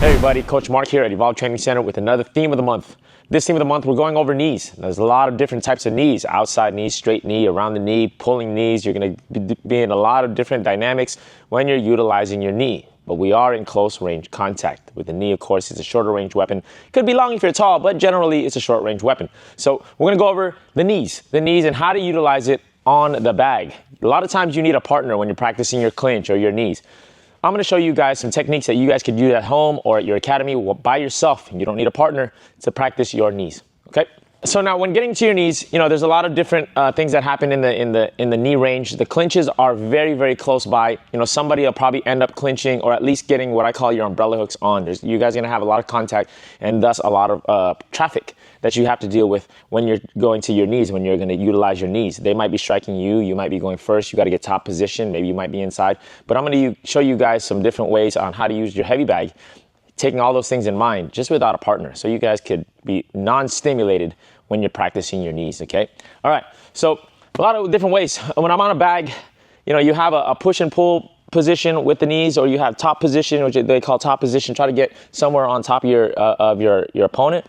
Hey everybody, Coach Mark here at Evolve Training Center with another theme of the month. This theme of the month, we're going over knees. There's a lot of different types of knees. Outside knee, straight knee, around the knee, pulling knees. You're gonna be in a lot of different dynamics when you're utilizing your knee. But we are in close range contact. With the knee, of course, it's a shorter range weapon. Could be long if you're tall, but generally it's a short range weapon. So we're gonna go over the knees and how to utilize it on the bag. A lot of times you need a partner when you're practicing your clinch or your knees. I'm gonna show you guys some techniques that you guys could use at home or at your academy by yourself. You don't need a partner to practice your knees, okay? So now when getting to your knees, you know, there's a lot of different things that happen in the knee range. The clinches are very, very close by. You know, somebody will probably end up clinching or at least getting what I call your umbrella hooks on. You guys are gonna have a lot of contact and thus a lot of traffic that you have to deal with when you're going to your knees, when you're gonna utilize your knees. They might be striking you, you might be going first, you gotta get top position, maybe you might be inside. But I'm gonna show you guys some different ways on how to use your heavy bag, taking all those things in mind, just without a partner. So you guys could be non-stimulated when you're practicing your knees, okay? All right, so a lot of different ways. When I'm on a bag, you know, you have a push and pull position with the knees, or you have top position, which they call top position. Try to get somewhere on top of your opponent.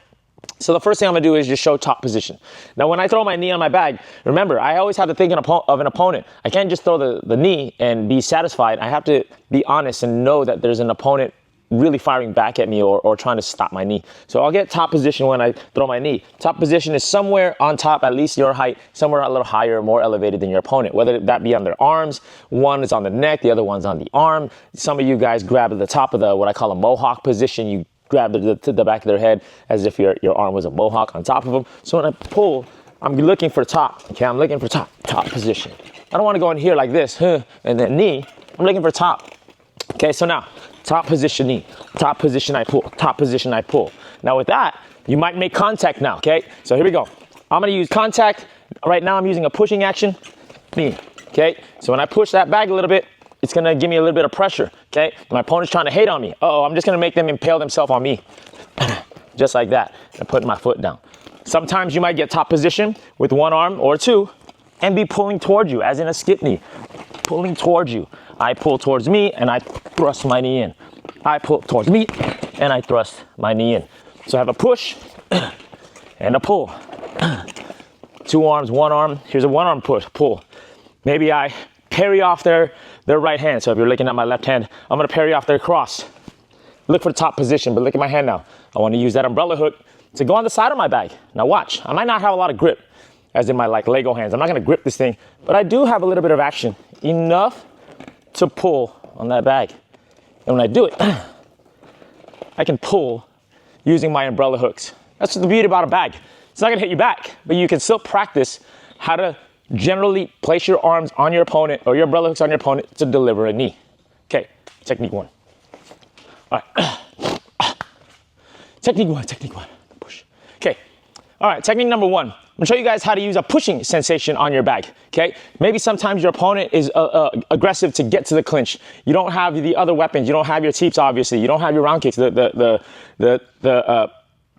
So the first thing I'm gonna do is just show top position. Now, when I throw my knee on my bag, remember, I always have to think of an opponent. I can't just throw the knee and be satisfied. I have to be honest and know that there's an opponent really firing back at me or trying to stop my knee. So I'll get top position when I throw my knee. Top position is somewhere on top, at least your height, somewhere a little higher, more elevated than your opponent, whether that be on their arms. One is on the neck, the other one's on the arm. Some of you guys grab at the top of what I call a mohawk position. You grab the back of their head as if your arm was a mohawk on top of them. So when I pull, I'm looking for top, okay? I'm looking for top position. I don't wanna go in here like this, and then knee, I'm looking for top. Okay, so now, top position knee, top position I pull, top position I pull. Now with that, you might make contact now, okay? So here we go. I'm gonna use contact. Right now I'm using a pushing action, knee, okay? So when I push that bag a little bit, it's gonna give me a little bit of pressure, okay? My opponent's trying to hate on me. Uh-oh, I'm just gonna make them impale themselves on me. Just like that, and putting my foot down. Sometimes you might get top position with one arm or two and be pulling towards you, as in a skip knee. Pulling towards you. I pull towards me and I thrust my knee in. I pull towards me and I thrust my knee in. So I have a push and a pull. Two arms, one arm. Here's a one arm push, pull. Maybe I parry off their right hand. So if you're looking at my left hand, I'm gonna parry off their cross. Look for the top position, but look at my hand now. I wanna use that umbrella hook to go on the side of my bag. Now watch, I might not have a lot of grip, as in my like Lego hands. I'm not gonna grip this thing, but I do have a little bit of action. Enough to pull on that bag. And when I do it, I can pull using my umbrella hooks. That's the beauty about a bag. It's not gonna hit you back, but you can still practice how to generally place your arms on your opponent or your umbrella hooks on your opponent to deliver a knee. Okay, technique one. All right. Technique one, push. Okay, all right, technique number one. I'm gonna show you guys how to use a pushing sensation on your bag, okay? Maybe sometimes your opponent is aggressive to get to the clinch. You don't have the other weapons. You don't have your teeps, obviously. You don't have your round kicks. Edit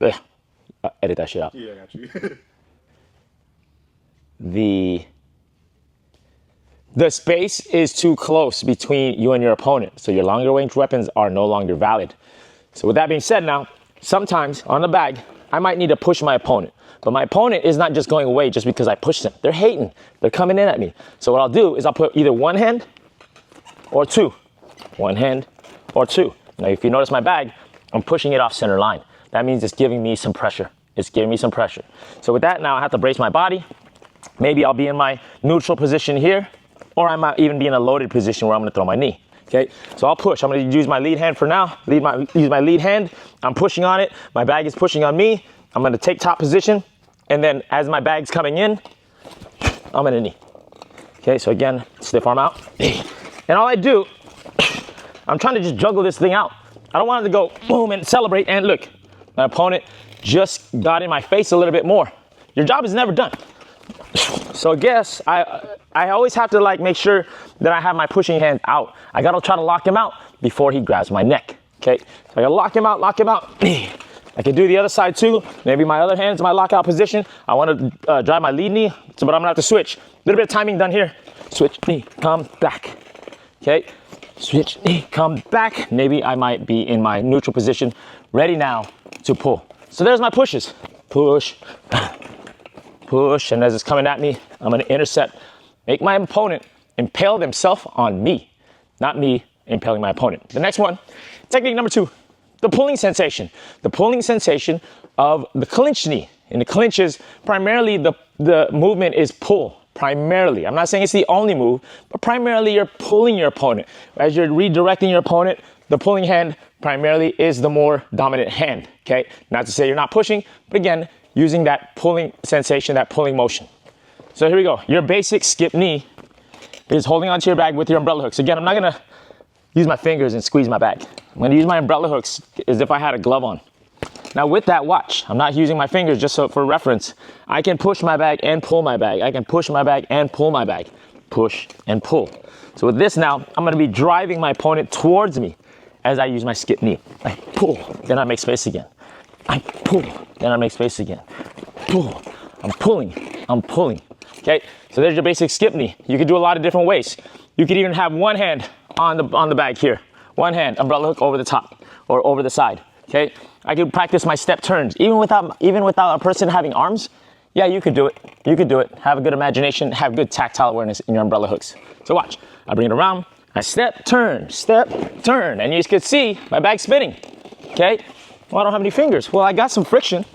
that shit out. Yeah, I got you. The space is too close between you and your opponent, so your longer range weapons are no longer valid. So with that being said now, sometimes on the bag, I might need to push my opponent. But my opponent is not just going away just because I push them. They're hating. They're coming in at me. So what I'll do is I'll put either one hand or two. One hand or two. Now, if you notice my bag, I'm pushing it off center line. That means it's giving me some pressure. It's giving me some pressure. So with that, now I have to brace my body. Maybe I'll be in my neutral position here, or I might even be in a loaded position where I'm gonna throw my knee. Okay, so I'll push. I'm gonna use my lead hand for now. Use my lead hand. I'm pushing on it. My bag is pushing on me. I'm gonna take top position. And then as my bag's coming in, I'm in a knee. Okay, so again, stiff arm out. And all I do, I'm trying to just juggle this thing out. I don't want it to go boom and celebrate. And look, my opponent just got in my face a little bit more. Your job is never done. So I guess I always have to like make sure that I have my pushing hand out. I gotta try to lock him out before he grabs my neck. Okay, so I gotta lock him out, lock him out. I can do the other side too. Maybe my other hand's my lockout position. I want to drive my lead knee, but I'm gonna have to switch. A little bit of timing done here. Switch knee, come back. Okay, switch knee, come back. Maybe I might be in my neutral position, ready now to pull. So there's my pushes. Push, push, and as it's coming at me, I'm gonna intercept, make my opponent impale themselves on me, not me impaling my opponent. The next one, technique number 2, the pulling sensation. The pulling sensation of the clinch knee. In the clinch is primarily the movement is pull, primarily. I'm not saying it's the only move, but primarily you're pulling your opponent. As you're redirecting your opponent, the pulling hand primarily is the more dominant hand, okay? Not to say you're not pushing, but again, using that pulling sensation, that pulling motion. So here we go. Your basic skip knee is holding onto your bag with your umbrella hooks. Again, I'm not gonna use my fingers and squeeze my bag. I'm gonna use my umbrella hooks as if I had a glove on. Now with that, watch, I'm not using my fingers just so for reference. I can push my bag and pull my bag. I can push my bag and pull my bag. Push and pull. So with this now, I'm gonna be driving my opponent towards me as I use my skip knee. I pull, then I make space again. I pull, then I make space again. Pull, I'm pulling. Okay, so there's your basic skip knee. You can do a lot of different ways. You could even have one hand on the bag here. One hand, umbrella hook over the top or over the side, okay? I could practice my step turns. Even without a person having arms, yeah, you could do it. You could do it. Have a good imagination, have good tactile awareness in your umbrella hooks. So watch, I bring it around, I step, turn, and you can see my bag spinning, okay? Well, I don't have any fingers. Well, I got some friction.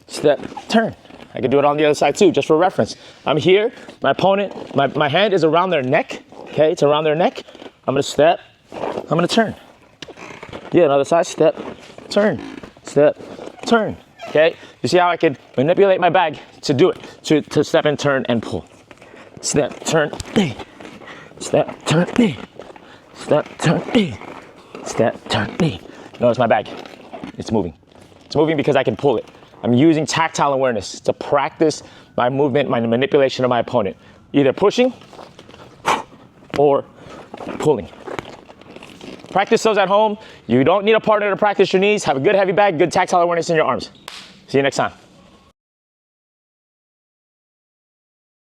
Step, turn. I could do it on the other side too, just for reference. I'm here, my opponent, my hand is around their neck, okay? It's around their neck. I'm gonna step, I'm gonna turn. Yeah, another side, step, turn, okay? You see how I could manipulate my bag to do it, to step and turn and pull. Step, turn, step, turn, step, turn, step, turn. Notice my bag, it's moving. It's moving because I can pull it. I'm using tactile awareness to practice my movement, my manipulation of my opponent. Either pushing or pulling. Practice those at home. You don't need a partner to practice your knees. Have a good heavy bag, good tactile awareness in your arms. See you next time.